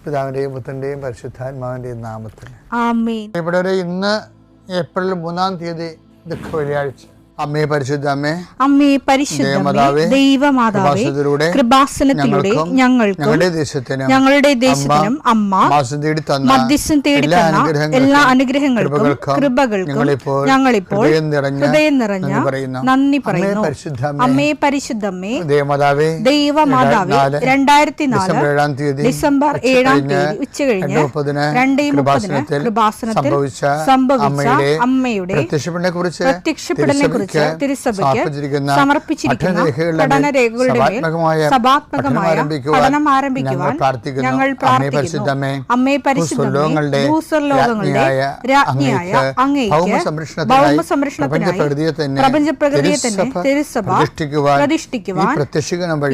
പിതാവിൻ്റെയും പുത്രൻ്റെയും പരിശുദ്ധാത്മാവിൻ്റെയും നാമത്തിൽ ആമേൻ. ഇവിടെ ഇന്ന് ഏപ്രിൽ 3-ാം തീയതി ദുഃഖ വെള്ളിയാഴ്ച. അമ്മേ പരിശുദ്ധ അമ്മേ, അമ്മേ പരിശുദ്ധമേ, ദൈവമാതാവേ, കൃപാസനത്തിലൂടെ ഞങ്ങൾക്കും ഞങ്ങളുടെ ദേശത്തിനും അമ്മ മധ്യസ്ഥം തേടി തന്ന എല്ലാ അനുഗ്രഹങ്ങൾക്കും കൃപകൾക്കും ഞങ്ങളിപ്പോൾ ഹൃദയം നിറഞ്ഞ നന്ദി പറയുന്നു. അമ്മേ പരിശുദ്ധമേ, ദൈവമാതാവേ, 2004 ഡിസംബർ 7-ാം തീയതി ഉച്ചകഴിഞ്ഞ് 2:30 കൃപാസനത്തിൽ സംഭവിച്ച അമ്മയുടെ പ്രത്യക്ഷപ്പെടലിനെ കുറിച്ച് തിരുസഭയ്ക്ക് സമർപ്പിച്ചിരിക്കുന്ന പഠനരേഖകളുടെ മേൽ സഭാത്മകമായ പഠനം ആരംഭിക്കുവാൻ ഞങ്ങൾ പ്രാർത്ഥിക്കുന്നു. അമ്മേ പരിശുദ്ധമേ, ഭൂസ്വർലോകങ്ങളുടെ രാജ്ഞിയായ അങ്ങേയ്ക്ക് ഭൗമസംരക്ഷണത്തിനായി പ്രപഞ്ചപ്രകൃതിയെ തന്നെ തിരുസഭ പ്രതിഷ്ഠിക്കുവാൻ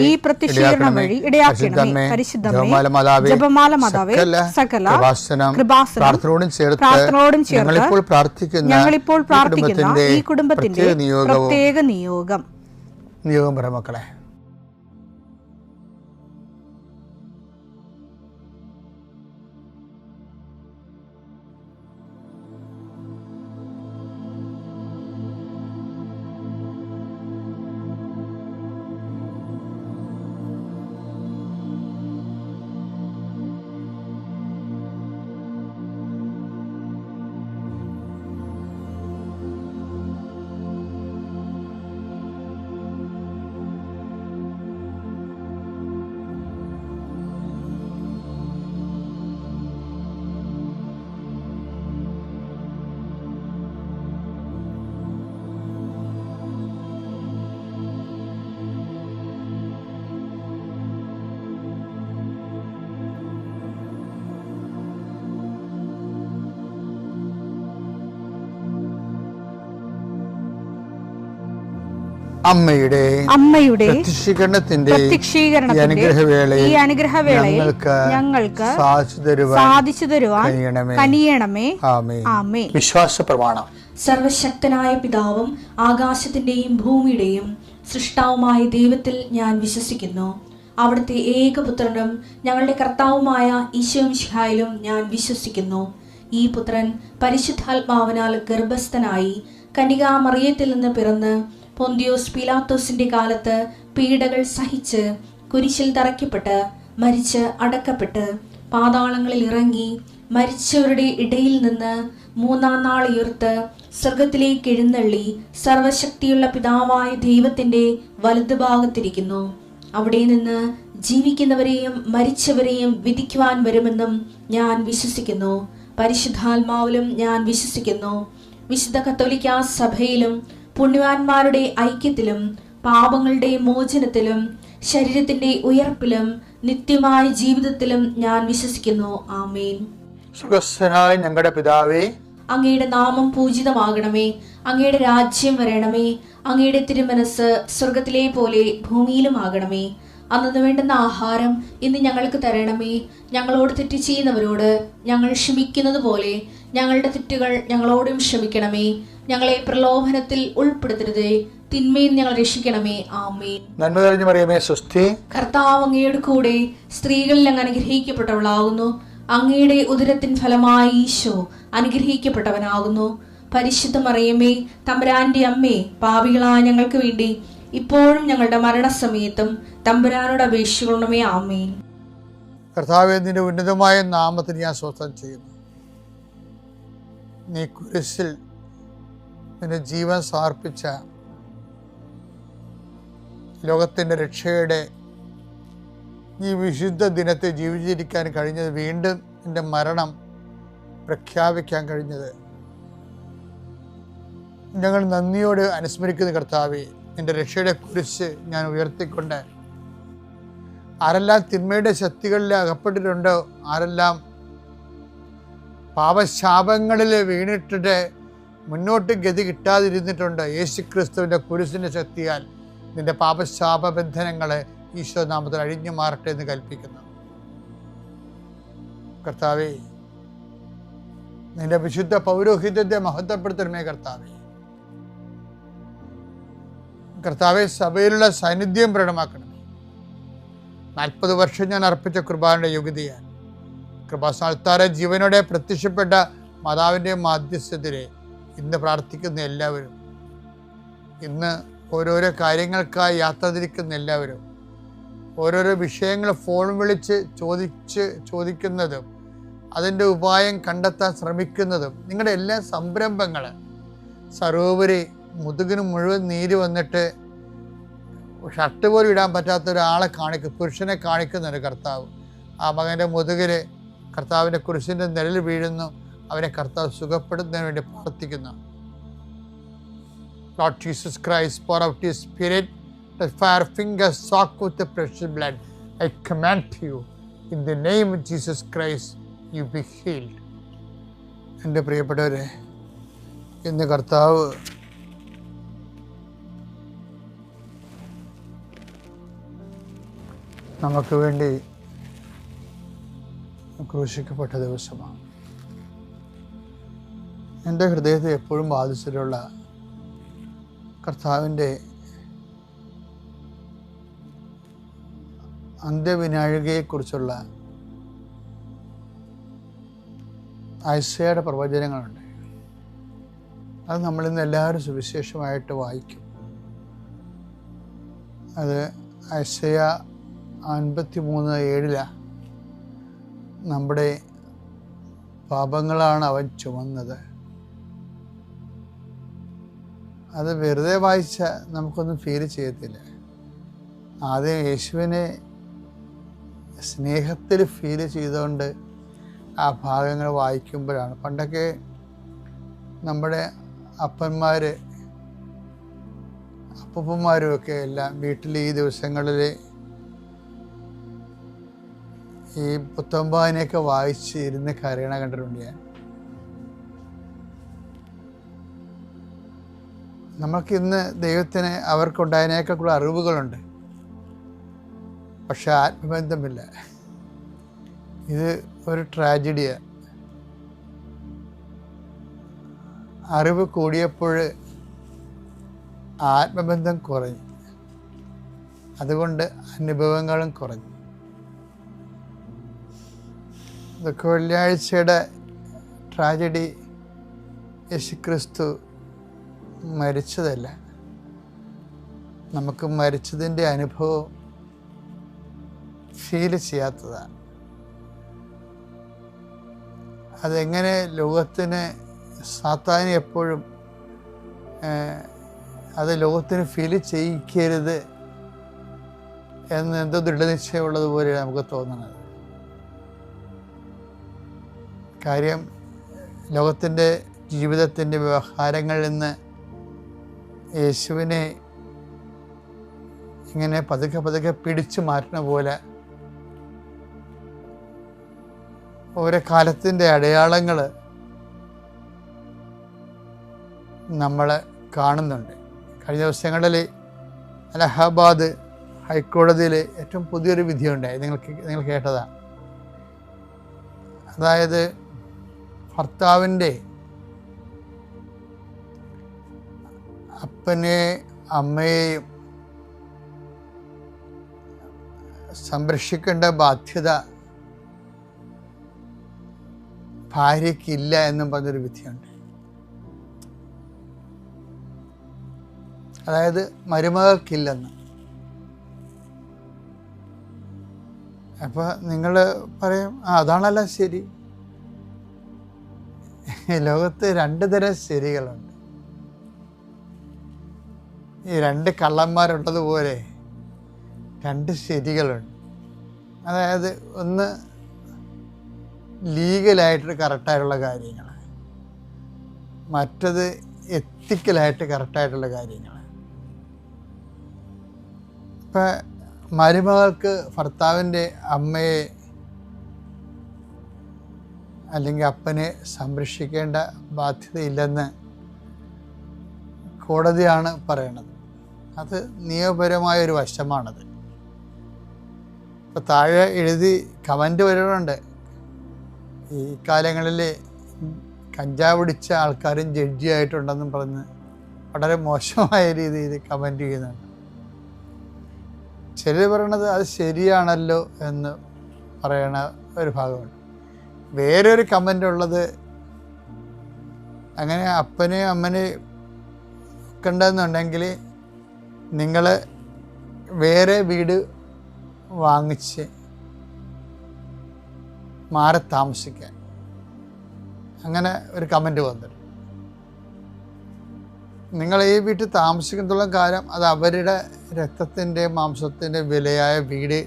ഈ പ്രത്യക്ഷീകരണം വഴി ഇടയാക്കണമേ. പരിശുദ്ധമേ, ജപമാല മാതാവേ, സകല കൃപാസനം പ്രാർത്ഥനയോടും ചേർത്ത് ഞങ്ങളിപ്പോൾ പ്രാർത്ഥിക്കുന്ന ഈ കുടുംബത്തിന്റെ പ്രത്യേക നിയോഗം പറ മക്കളെ. അമ്മയുടെ പ്രത്യക്ഷീകരണത്തിന്റെ ഈ അനുഗ്രഹവേളയിൽ ഞങ്ങൾക്ക് സാധിച്ചു തരുവാൻ കനിയണമേ. ആമേൻ. വിശ്വാസ പ്രമാണം. സർവശക്തനായ പിതാവും ആകാശത്തിന്റെയും ഭൂമിയുടെയും സൃഷ്ടാവുമായ ദൈവത്തിൽ ഞാൻ വിശ്വസിക്കുന്നു. അവിടുത്തെ ഏകപുത്രനും ഞങ്ങളുടെ കർത്താവുമായ ഈശോമിശിഹായിലും ഞാൻ വിശ്വസിക്കുന്നു. ഈ പുത്രൻ പരിശുദ്ധാത്മാവിനാൽ ഗർഭസ്ഥനായി കന്യകാമറിയത്തിൽ നിന്ന് പിറന്ന് പൊന്തിയോസ് പീലാത്തോസിന്റെ കാലത്ത് പീഡകൾ സഹിച്ച് കുരിശിൽ തറയ്ക്കപ്പെട്ട് മരിച്ച് അടക്കപ്പെട്ട് പാതാളങ്ങളിൽ ഇറങ്ങി മരിച്ചവരുടെ ഇടയിൽ നിന്ന് 3-ാം നാൾ ഉയർത്ത് സ്വർഗത്തിലേക്ക് എഴുന്നള്ളി സർവശക്തിയുള്ള പിതാവായ ദൈവത്തിന്റെ വലതുഭാഗത്തിരിക്കുന്നു. അവിടെ നിന്ന് ജീവിക്കുന്നവരെയും മരിച്ചവരെയും വിധിക്കുവാൻ വരുമെന്നും ഞാൻ വിശ്വസിക്കുന്നു. പരിശുദ്ധാത്മാവിലും ഞാൻ വിശ്വസിക്കുന്നു. വിശുദ്ധ കത്തോലിക്കാ സഭയിലും പുണ്യവാന്മാരുടെ ഐക്യത്തിലും പാപങ്ങളുടെ മോചനത്തിലും ശരീരത്തിന്റെ ഉയർപ്പിലും നിത്യമായ ജീവിതത്തിലും ഞാൻ വിശ്വസിക്കുന്നു. ആമേൻ. സ്വർഗ്ഗസ്ഥനായ ഞങ്ങളുടെ പിതാവേ, അങ്ങയുടെ നാമം പൂജിതമാകണമേ. അങ്ങയുടെ രാജ്യം വരണമേ. അങ്ങയുടെ തിരുമനസ് സ്വർഗത്തിലെ പോലെ ഭൂമിയിലും ആകണമേ. അന്നു വേണ്ടുന്ന ആഹാരം ഇന്ന് ഞങ്ങൾക്ക് തരണമേ. ഞങ്ങളോട് തെറ്റ് ചെയ്യുന്നവരോട് ഞങ്ങൾ ക്ഷമിക്കുന്നത് പോലെ ഞങ്ങളുടെ തെറ്റുകൾ ഞങ്ങളോടും ക്ഷമിക്കണമേ. ഞങ്ങളെ പ്രലോഭനത്തിൽ ഉൾപ്പെടുത്തരുതേ, തിന്മയിൽ ഞങ്ങൾ രക്ഷിക്കണമേ. ആമേൻ. നന്മ നിറഞ്ഞ മറിയമേ, സ്വസ്തി. കർത്താവ് അങ്ങയുടെ കൂടെ സ്ത്രീകളിൽ അങ്ങ് അനുഗ്രഹിക്കപ്പെട്ടവളാകുന്നു. അങ്ങയുടെ ഉദരത്തിൻ ഫലമായി ഈശോ അനുഗ്രഹിക്കപ്പെട്ടവനാകുന്നു. പരിശുദ്ധ മറിയമേ, തമ്പുരാന്റെ അമ്മേ, പാപികളായ ഞങ്ങൾക്ക് വേണ്ടി ഇപ്പോഴും ഞങ്ങളുടെ മരണസമയത്തും തമ്പുരാനോട് അപേക്ഷിക്കണമേ. ആമേൻ. കർത്താവേ, നിന്റെ ഉന്നതമായ നാമത്തിൽ ഞാൻ സ്തോത്രം ചെയ്യുന്നു. നീ കുരിശിൽ നിന്റെ ജീവൻ സമർപ്പിച്ച ലോകത്തിൻ്റെ രക്ഷയുടെ ഈ വിശുദ്ധ ദിനത്തെ ജീവിച്ചിരിക്കാൻ കഴിഞ്ഞത്, വീണ്ടും നിന്റെ മരണം പ്രഖ്യാപിക്കാൻ കഴിഞ്ഞത് ഞങ്ങൾ നന്ദിയോട് അനുസ്മരിക്കുന്ന കർത്താവേ. നിന്റെ രക്ഷയുടെ കുരിശ് ഞാൻ ഉയർത്തിക്കൊണ്ട് ആരെല്ലാം തിന്മയുടെ ശക്തികളിൽ അകപ്പെട്ടിട്ടുണ്ടോ, ആരെല്ലാം പാപശാപങ്ങളിൽ വീണിട്ടിട്ട് മുന്നോട്ട് ഗതി കിട്ടാതിരുന്നിട്ടുണ്ട്, യേശുക്രിസ്തുവിൻ്റെ കുരിശിൻ്റെ ശക്തിയാൽ നിന്റെ പാപശാപ ബന്ധനങ്ങളെ ഈശോ നാമത്തിൽ അഴിഞ്ഞു മാറട്ടെ എന്ന് കൽപ്പിക്കുന്നു. കർത്താവേ, നിന്റെ വിശുദ്ധ പൗരോഹിത്യത്തെ മഹത്വപ്പെടുത്തണമേ കർത്താവേ. കർത്താവെ, സഭയിലുള്ള സാന്നിധ്യം പ്രകടമാക്കണമേ. 40 വർഷം ഞാൻ അർപ്പിച്ച കുർബാനയുടെ യോഗ്യതയാൽ കൃപാസ്ഥാനത്താറെ ജീവനോടെ പ്രത്യക്ഷപ്പെട്ട മാതാവിൻ്റെ മാധ്യസ്ഥത്തിൽ ഇന്ന് പ്രാർത്ഥിക്കുന്ന എല്ലാവരും, ഇന്ന് ഓരോരോ കാര്യങ്ങൾക്കായി യാത്ര തിരിക്കുന്ന എല്ലാവരും, ഓരോരോ വിഷയങ്ങൾ ഫോൺ വിളിച്ച് ചോദിക്കുന്നതും അതിൻ്റെ ഉപായം കണ്ടെത്താൻ ശ്രമിക്കുന്നതും നിങ്ങളുടെ എല്ലാ സംരംഭങ്ങൾ സർവോപരി മുതുകിന് മുഴുവൻ നീര് വന്നിട്ട് ഷർട്ട് പോലും ഇടാൻ പറ്റാത്ത ഒരാളെ പുരുഷനെ കാണിക്കുന്നുണ്ട് കർത്താവ്. ആ മകൻ്റെ മുതുകില് കർത്താവിൻ്റെ കുരിശിൻ്റെ നിഴൽ വീഴുന്നു. അവനെ കർത്താവ് സുഖപ്പെടുന്നതിന് വേണ്ടി പ്രാർത്ഥിക്കുന്നു. Lord Jesus Christ, pour out His Spirit, the fire fingers soaked with the precious blood. I command you, in the name of Jesus Christ, you be healed. എൻ്റെ പ്രിയപ്പെട്ടവരെ, ഇന്ന് കർത്താവ് നമുക്ക് വേണ്ടി ക്രൂശിക്കപ്പെട്ട ദിവസമാണ്. എൻ്റെ ഹൃദയത്തെ എപ്പോഴും ബാധിച്ചിട്ടുള്ള കർത്താവിൻ്റെ അന്ത്യവിനാഴികയെക്കുറിച്ചുള്ള ഐസയുടെ പ്രവചനങ്ങളുണ്ട്. അത് നമ്മളിന്ന് എല്ലാവരും സുവിശേഷമായിട്ട് വായിക്കും. അത് ഐസയ 53:7 നമ്മുടെ പാപങ്ങളാണ് അവൻ ചുമന്നത്. അത് വെറുതെ വായിച്ചാൽ നമുക്കൊന്നും ഫീൽ ചെയ്യത്തില്ല. ആദ്യം യേശുവിനെ സ്നേഹത്തിൽ ഫീൽ ചെയ്തുകൊണ്ട് ആ ഭാഗങ്ങൾ വായിക്കുമ്പോഴാണ്. പണ്ടൊക്കെ നമ്മുടെ അപ്പൂപ്പന്മാരും ഒക്കെ എല്ലാം വീട്ടിൽ ഈ ദിവസങ്ങളിൽ ഈ പുത്തമ്പാനെയൊക്കെ വായിച്ച് ഇരുന്ന് കരയണ കണ്ടിട്ടുണ്ട് ഞാൻ. നമുക്കിന്ന് ദൈവത്തിന് അവർക്കുണ്ടായതിനേക്കാൾ അറിവുകളുണ്ട്, പക്ഷെ ആത്മബന്ധമില്ല. ഇത് ഒരു ട്രാജഡിയാണ്. അറിവ് കൂടിയപ്പോൾ ആത്മബന്ധം കുറഞ്ഞു, അതുകൊണ്ട് അനുഭവങ്ങളും കുറഞ്ഞു. ഇതൊക്കെ വെള്ളിയാഴ്ചയുടെ ട്രാജഡി. യേശുക്രിസ്തു മരിച്ചതല്ല, നമുക്ക് മരിച്ചതിൻ്റെ അനുഭവം ഫീൽ ചെയ്യാത്തതാണ്. അതെങ്ങനെ ലോകത്തിന് സാത്താന് എപ്പോഴും അത് ലോകത്തിന് ഫീൽ ചെയ്യിക്കരുത് എന്ന് എന്തോ ദൃഢനിശ്ചയമുള്ളതുപോലെയാണ് നമുക്ക് തോന്നുന്നത്. കാര്യം ലോകത്തിൻ്റെ ജീവിതത്തിൻ്റെ വ്യവഹാരങ്ങളിൽ നിന്ന് യേശുവിനെ ഇങ്ങനെ പതുക്കെ പതുക്കെ പിടിച്ചു മാറ്റുന്ന പോലെ ഓരോ കാലത്തിൻ്റെ അടയാളങ്ങൾ നമ്മൾ കാണുന്നുണ്ട്. കഴിഞ്ഞ ദിവസങ്ങളിൽ അലഹബാദ് ഹൈക്കോടതിയിൽ ഏറ്റവും പുതിയൊരു വിധിയുണ്ടായി. നിങ്ങൾ കേട്ടതാണ്. അതായത് ഭർത്താവിൻ്റെ അപ്പനെ അമ്മയെയും സംരക്ഷിക്കേണ്ട ബാധ്യത ഭാര്യയ്ക്കില്ല എന്നും പറഞ്ഞൊരു വിധിയുണ്ട്. അതായത് മരുമകൾക്കില്ലെന്ന്. അപ്പോൾ നിങ്ങൾ പറയും, അതാണല്ലോ ശരി. ലോകത്ത് 2 തരം ശരികളുണ്ട്. ഈ 2 കള്ളന്മാരുള്ളതുപോലെ 2 ശരികളുണ്ട്. അതായത് ഒന്ന് ലീഗലായിട്ട് കറക്റ്റായിട്ടുള്ള കാര്യങ്ങൾ, മറ്റത് എത്തിക്കലായിട്ട് കറക്റ്റായിട്ടുള്ള കാര്യങ്ങൾ. ഇപ്പം മരുമകൾക്ക് ഭർത്താവിൻ്റെ അമ്മയെ അല്ലെങ്കിൽ അപ്പനെ സംരക്ഷിക്കേണ്ട ബാധ്യതയില്ലെന്ന് കോടതിയാണ് പറയണത്. അത് നിയമപരമായൊരു വശമാണത്. ഇപ്പം താഴെ എഴുതി കമൻ്റ് വരുന്നുണ്ട്, ഈ കാലങ്ങളിൽ കഞ്ചാവ് പിടിച്ച ആൾക്കാരും ജഡ്ജിയായിട്ടുണ്ടെന്നും പറഞ്ഞ് വളരെ മോശമായ രീതിയിൽ കമൻ്റ് ചെയ്യുന്നുണ്ട്. ചിലർ പറയണത് അത് ശരിയാണല്ലോ എന്ന് പറയണ ഒരു ഭാഗമുണ്ട്. വേറൊരു കമൻ്റ് ഉള്ളത്, അങ്ങനെ അപ്പനെയും അമ്മനെയും ഒക്കെ ഉണ്ടെന്നുണ്ടെങ്കിൽ നിങ്ങൾ വേറെ വീട് വാങ്ങിച്ച് മാറി താമസിക്കാൻ, അങ്ങനെ ഒരു കമൻറ്റ് വന്നിട്ടുണ്ട്. നിങ്ങൾ ഈ വീട്ടിൽ താമസിക്കുന്നിടത്തോളം കാലം അത് അവരുടെ രക്തത്തിൻ്റെ മാംസത്തിൻ്റെ വിലയായ വീട്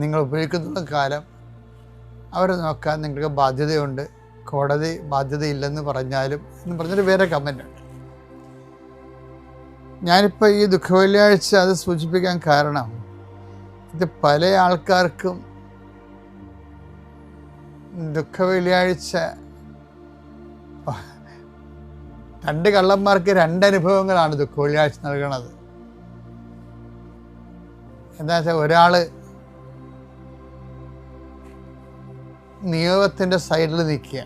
നിങ്ങൾ ഉപയോഗിക്കുന്നിടത്തോളം കാലം അവരെ നോക്കാൻ നിങ്ങൾക്ക് ബാധ്യതയുണ്ട്, കോടതി ബാധ്യതയില്ലെന്ന് പറഞ്ഞാലും എന്ന് പറഞ്ഞൊരു വേറെ കമൻ്റുണ്ട്. ഞാനിപ്പോൾ ഈ ദുഃഖവെള്ളിയാഴ്ച അത് സൂചിപ്പിക്കാൻ കാരണം, ഇത് പല ആൾക്കാർക്കും ദുഃഖവെള്ളിയാഴ്ച രണ്ട് കള്ളന്മാർക്ക് രണ്ടനുഭവങ്ങളാണ് ദുഃഖവെള്ളിയാഴ്ച നൽകണത്. എന്താ വെച്ചാൽ, ഒരാൾ നിയമത്തിൻ്റെ സൈഡിൽ നിൽക്കുക,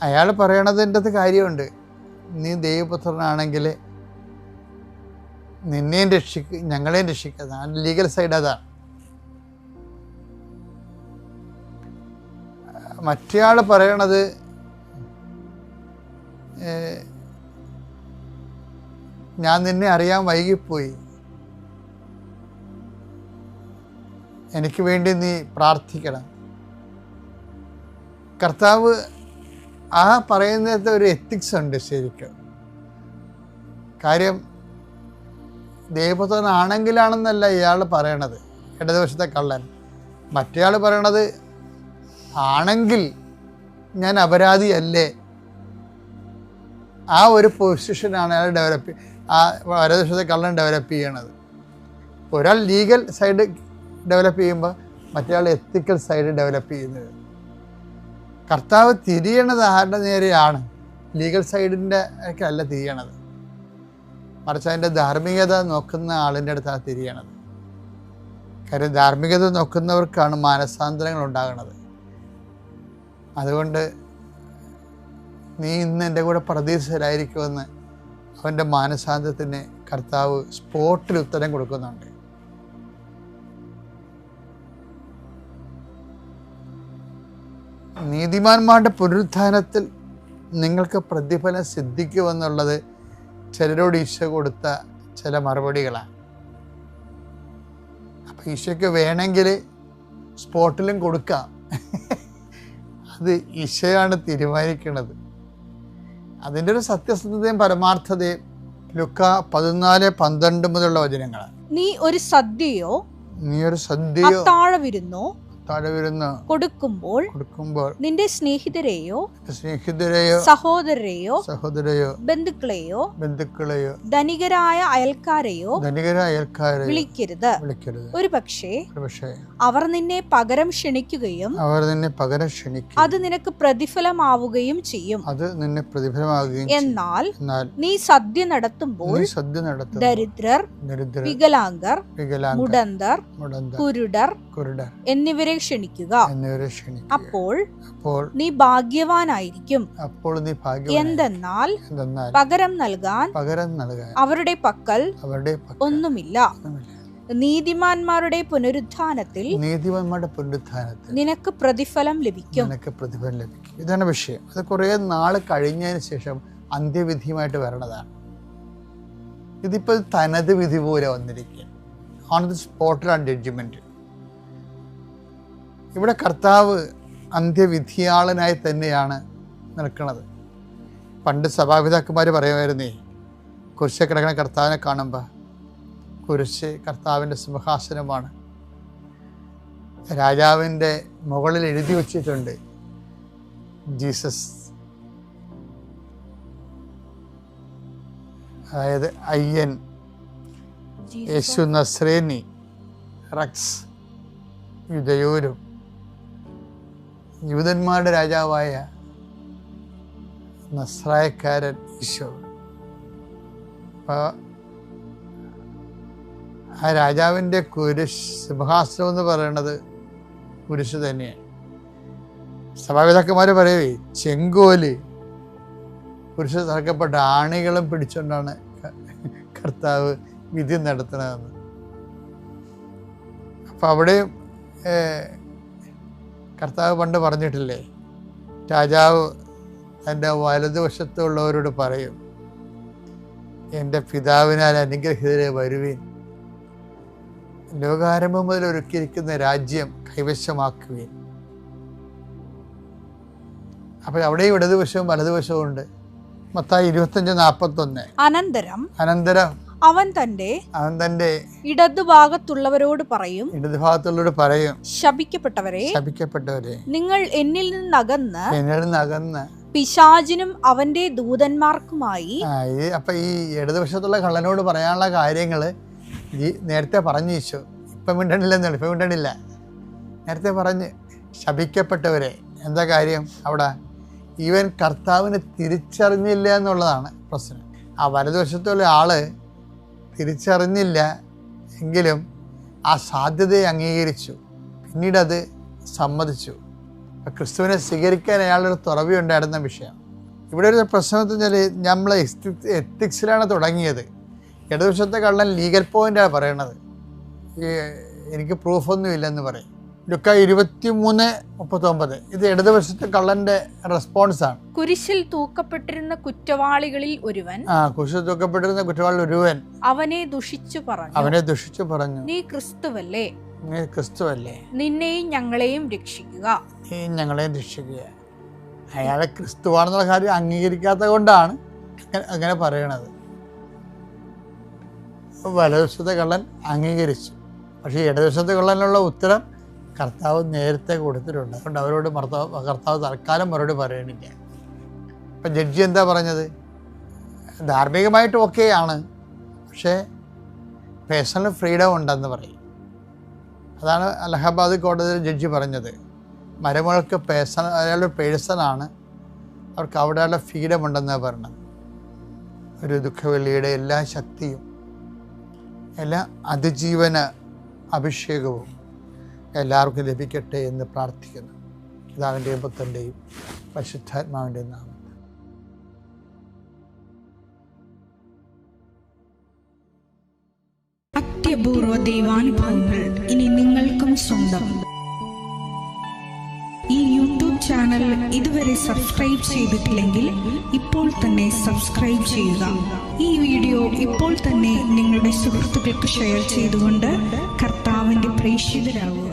അയാൾ പറയണതിൻ്റെ അത് കാര്യമുണ്ട്, നീ ദൈവപുത്രനാണെങ്കിൽ നിന്നെയും ഞങ്ങളെയും രക്ഷിക്കുക. ലീഗൽ സൈഡ് അതാണ്. മറ്റേയാൾ പറയണത്, ഞാൻ നിന്നെ അറിയാൻ വൈകിപ്പോയി, എനിക്ക് വേണ്ടി നീ പ്രാർത്ഥിക്കണം. കർത്താവ് ആ പറയുന്നത് ഒരു എത്തിക്സ് ഉണ്ട് ശരിക്കും. കാര്യം ദൈവപുത്രനാണെങ്കിലാണെന്നല്ല ഇയാൾ പറയണത്, ഇടതുവശത്തെ കള്ളൻ. മറ്റേയാൾ പറയണത്, ആണെങ്കിൽ ഞാൻ അപരാധിയല്ലേ, ആ ഒരു പൊസിഷനാണ് അയാൾ ആ വലതുവശത്തെ കള്ളൻ ഡെവലപ്പ് ചെയ്യണത്. ഒരാൾ ലീഗൽ സൈഡ് ഡെവലപ്പ് ചെയ്യുമ്പോൾ മറ്റേയാൾ എത്തിക്കൽ സൈഡ് ഡെവലപ്പ് ചെയ്യുന്നത്. കർത്താവ് തിരിയണത് ആരുടെ നേരെയാണ്? ലീഗൽ സൈഡിൻ്റെ ഒക്കെ അല്ല തിരിയണത്, മറിച്ച് അതിൻ്റെ ധാർമ്മികത നോക്കുന്ന ആളിൻ്റെ അടുത്താണ് തിരിയണത്. കാര്യം ധാർമ്മികത നോക്കുന്നവർക്കാണ് മാനസാന്തരങ്ങൾ ഉണ്ടാകുന്നത്. അതുകൊണ്ട് നീ ഇന്ന് എൻ്റെ കൂടെ പ്രതീക്ഷയിലായിരിക്കുമെന്ന് അവൻ്റെ മാനസാന്തരത്തിന് കർത്താവ് സ്പോട്ടിൽ ഉത്തരം കൊടുക്കുന്നുണ്ട്. നീതിമാന്മാരുടെ പുനരുത്ഥാനത്തിൽ നിങ്ങൾക്ക് പ്രതിഫലം സിദ്ധിക്കുമെന്നുള്ളത് ചിലരോട് ഈശോ കൊടുത്ത ചില മറുപടികളാണ്. അപ്പം ഈശോയ്ക്ക് വേണമെങ്കിൽ സ്പോട്ടിലും കൊടുക്കാം, അത് ഈശോയാണ് തീരുമാനിക്കുന്നത്. അതിൻ്റെ ഒരു സത്യസന്ധതയും പരമാർത്ഥതയും ലുക്ക 14:12 മുതലുള്ള വചനങ്ങളാണ്. നീ ഒരു സദ്യയോ അത്താഴവിരുന്നോ കൊടുക്കുമ്പോൾ നിന്റെ സ്നേഹിതരെയോ സഹോദരരെയോ ബന്ധുക്കളെയോ ധനികരായ അയൽക്കാരെയോ വിളിക്കരുത്. ഒരു പക്ഷേ അവർ നിന്നെ പകരം ക്ഷണിക്കുകയും അത് നിനക്ക് പ്രതിഫലമാവുകയും ചെയ്യും. എന്നാൽ നീ സദ്യ നടത്തുമ്പോൾ ദരിദ്രർ, വികലാംഗർ, മുടന്തർ, കുരുടർ എന്നിവരെ ക്ഷണിക്കുക. അപ്പോൾ നീ ഭാഗ്യവാനായിരിക്കും. എന്തെന്നാൽ പകരം നൽകാൻ അവരുടെ പക്കൽ ഒന്നുമില്ല. നീതിമാന്മാരുടെ പുനരുത്ഥാനത്തിൽ നിനക്ക് പ്രതിഫലം ലഭിക്കും. ഇതാണ് വിഷയം. അത് കുറേ നാൾ കഴിഞ്ഞതിന് ശേഷം അന്ത്യവിധിയുമായിട്ട് വരണതാണ്. ഇതിപ്പോൾ തനത് വിധി പോലെ വന്നിരിക്കുക, ഓൺ ദി സ്പോട്ടിൽ ആൻഡ് ജഡ്ജ്മെന്റ്. ഇവിടെ കർത്താവ് അന്ത്യവിധിയാളനായി തന്നെയാണ് നിൽക്കുന്നത്. പണ്ട് സഭാപിതാക്കന്മാർ പറയുമായിരുന്നേ, കുരിശിൽ കിടക്കുന്ന കർത്താവിനെ കാണുമ്പോൾ കുരിശ് കർത്താവിൻ്റെ സിംഹാസനമാണ്, രാജാവിൻ്റെ മുകളിൽ എഴുതി വച്ചിട്ടുണ്ട് ജീസസ്, അതായത് അയ്യൻ, യേശു നസ്രേനി, റക്സ്, യുദയോരും, യൂതന്മാരുടെ രാജാവായ നസ്രായക്കാരൻ ഈശോ. അപ്പോൾ ആ രാജാവിൻ്റെ കുരിശ് സിംഹാസനം എന്ന് പറയുന്നത് കുരിശ് തന്നെയാണ്. സഭാപിതാക്കന്മാർ പറയവേ, ചെങ്കോല് കുരിശ് തറക്കപ്പെട്ട ആണികളും പിടിച്ചുകൊണ്ടാണ് കർത്താവ് വിധി നടത്തുന്നതെന്ന്. അപ്പം അവിടെയും കർത്താവ് പണ്ട് പറഞ്ഞിട്ടില്ലേ, രാജാവ് തൻ്റെ വലതുവശത്തുള്ളവരോട് പറയും, എൻ്റെ പിതാവിനാൽ അനുഗ്രഹീതരെ വരുവീൻ, ലോകാരംഭം മുതൽ ഒരുക്കിയിരിക്കുന്ന രാജ്യം കൈവശമാക്കുവീൻ. അപ്പോൾ അവിടെയും ഇടതുവശവും വലതുവശവും ഉണ്ട്. മത്തായി 25:41. അനന്തരം അവൻ തന്റെ ഇടതുഭാഗത്തുള്ളവരോട് പറയും, ശപിക്കപ്പെട്ടവരെ നിങ്ങൾ എന്നിൽ നിന്നകന്ന് പിശാചിനും അവന്റെ ദൂതന്മാർക്കുമായി. അപ്പൊ ഈ ഇടതുവശത്തുള്ള കള്ളനോട് പറയാനുള്ള കാര്യങ്ങള് നേരത്തെ പറഞ്ഞു ഈശോ. ഇപ്പം മിണ്ടണില്ല. നേരത്തെ പറഞ്ഞ് ശപിക്കപ്പെട്ടവരെ. എന്താ കാര്യം അവിടെ? ഈവൻ കർത്താവിനെ തിരിച്ചറിഞ്ഞില്ല എന്നുള്ളതാണ് പ്രശ്നം. ആ വലതുവശത്തുള്ള ആള് തിരിച്ചറിഞ്ഞില്ല എങ്കിലും ആ സാധ്യതയെ അംഗീകരിച്ചു, പിന്നീടത് സമ്മതിച്ചു. ക്രിസ്തുവിനെ സ്വീകരിക്കാൻ അയാളൊരു തുറവിയുണ്ടായിരുന്ന വിഷയം. ഇവിടെ ഒരു പ്രശ്നത്തിൽ നമ്മൾ എത്തിക്സിലാണ് തുടങ്ങിയത്. ഇടതുവശത്തെ കള്ളൻ ലീഗൽ പോയിൻ്റാണ് പറയണത്, എനിക്ക് പ്രൂഫൊന്നും ഇല്ലെന്ന് പറയും. ലുക്ക 23:39. ഇത് ഇടതുവശത്തെ കള്ളന്റെ റെസ്പോൺസാണ്. കുരിശിൽ തൂക്കപ്പെട്ടിരുന്ന കുറ്റവാളികളിൽ ഒരുവൻ അവനെ ദുഷിച്ചു പറഞ്ഞു, നീ ക്രിസ്തുവല്ലേ, നിന്നെയും ഞങ്ങളെയും രക്ഷിക്കുക. അയാളെ ക്രിസ്തുവാണെന്നുള്ള കാര്യം അംഗീകരിക്കാത്തത് കൊണ്ടാണ് അങ്ങനെ പറയണത്. വലതുവശത്തെ കള്ളൻ അംഗീകരിച്ചു, പക്ഷേ ഇടതുവശത്തെ കള്ളനുള്ള ഉത്തരം കർത്താവ് നേരത്തെ കൊടുത്തിട്ടുണ്ട്. അതുകൊണ്ട് അവരോട് കർത്താവ് തൽക്കാലം മറുപടി പറയണില്ല. ഇപ്പം ജഡ്ജി എന്താ പറഞ്ഞത്? ധാർമ്മികമായിട്ട് ഓക്കെയാണ്, പക്ഷേ പേഴ്സണൽ ഫ്രീഡം ഉണ്ടെന്ന് പറയും. അതാണ് അലഹബാദ് കോടതിയിൽ ജഡ്ജി പറഞ്ഞത്. മരുമകൾക്ക് അയാളുടെ പേഴ്സണാണ്, അവർക്ക് അവിടെയുള്ള ഫ്രീഡം ഉണ്ടെന്നാണ് പറഞ്ഞത്. ഒരു ദുഃഖവെള്ളിയുടെ എല്ലാ ശക്തിയും എല്ലാ അതിജീവന അഭിഷേകവും എല്ലാവർക്കും ലഭിക്കട്ടെ എന്ന് പ്രാർത്ഥിക്കുന്നു. പിതാവിൻ്റെയും പുത്രൻ്റെയും പരിശുദ്ധാത്മാവിൻ്റെയും നാമത്തിൽ. അത്യപൂർവ ദൈവാനുഭവങ്ങൾ ഇനി നിങ്ങൾക്കും സ്വന്തം. ഈ യൂട്യൂബ് ചാനൽ ഇതുവരെ സബ്സ്ക്രൈബ് ചെയ്തിട്ടില്ലെങ്കിൽ ഇപ്പോൾ തന്നെ സബ്സ്ക്രൈബ് ചെയ്യുക. ഈ വീഡിയോ ഇപ്പോൾ തന്നെ നിങ്ങളുടെ സുഹൃത്തുക്കൾക്ക് ഷെയർ ചെയ്തുകൊണ്ട് കർത്താവിൻ്റെ പ്രേക്ഷിതരാകുക.